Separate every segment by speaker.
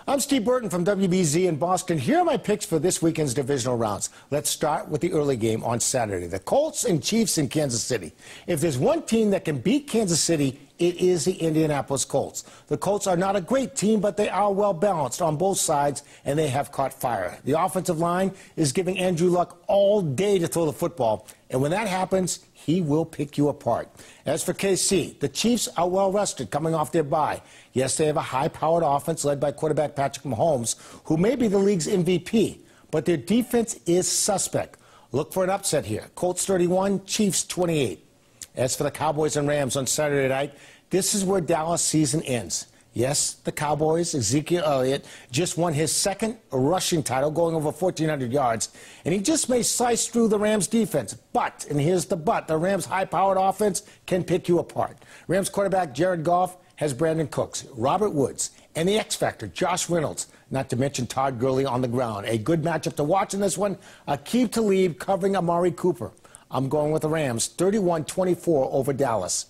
Speaker 1: I'm Steve Burton from WBZ in Boston. Here are my picks for this weekend's divisional rounds. Let's start with the early game on Saturday. The Colts and Chiefs in Kansas City. If there's one team that can beat Kansas City, it is the Indianapolis Colts. The Colts are not a great team, but they are well balanced on both sides, and they have caught fire. The offensive line is giving Andrew Luck all day to throw the football, and when that happens, he will pick you apart. As for KC, the Chiefs are well rested coming off their bye. Yes, they have a high-powered offense led by quarterback Patrick Mahomes, who may be the league's MVP, but their defense is suspect. Look for an upset here. Colts 31, Chiefs 28. As for the Cowboys and Rams on Saturday night, this is where Dallas' season ends. Yes, the Cowboys, Ezekiel Elliott, just won his second rushing title, going over 1,400 yards, and he just may slice through the Rams' defense. But, and here's the but, the Rams' high-powered offense can pick you apart. Rams quarterback Jared Goff has Brandon Cooks, Robert Woods, and the X-Factor, Josh Reynolds, not to mention Todd Gurley on the ground. A good matchup to watch in this one. Aqib Talib covering Amari Cooper. I'm going with the Rams, 31-24 over Dallas.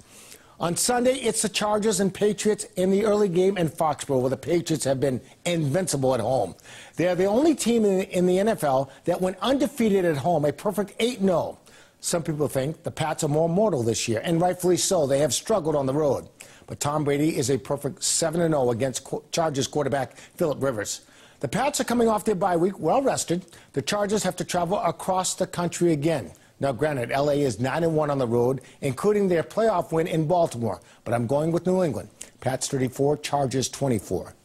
Speaker 1: On Sunday, it's the Chargers and Patriots in the early game in Foxborough, where the Patriots have been invincible at home. They are the only team in the NFL that went undefeated at home, a perfect 8-0. Some people think the Pats are more mortal this year, and rightfully so. They have struggled on the road. But Tom Brady is a perfect 7-0 against Chargers quarterback Phillip Rivers. The Pats are coming off their bye week, well rested. The Chargers have to travel across the country again. Now, granted, L.A. is 9-1 on the road, including their playoff win in Baltimore. But I'm going with New England. Pats 34, Chargers 24.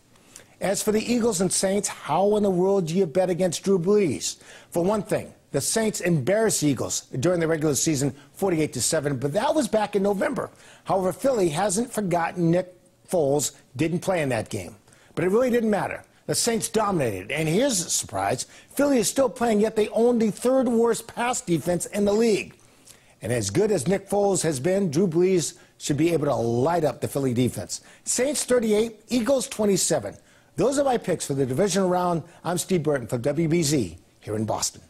Speaker 1: As for the Eagles and Saints, how in the world do you bet against Drew Brees? For one thing, the Saints embarrassed the Eagles during the regular season, 48-7, but that was back in November. However, Philly hasn't forgotten Nick Foles didn't play in that game. But it really didn't matter. The Saints dominated, and here's a surprise. Philly is still playing, yet they own the third worst pass defense in the league. And as good as Nick Foles has been, Drew Brees should be able to light up the Philly defense. Saints 38, Eagles 27. Those are my picks for the divisional round. I'm Steve Burton for WBZ here in Boston.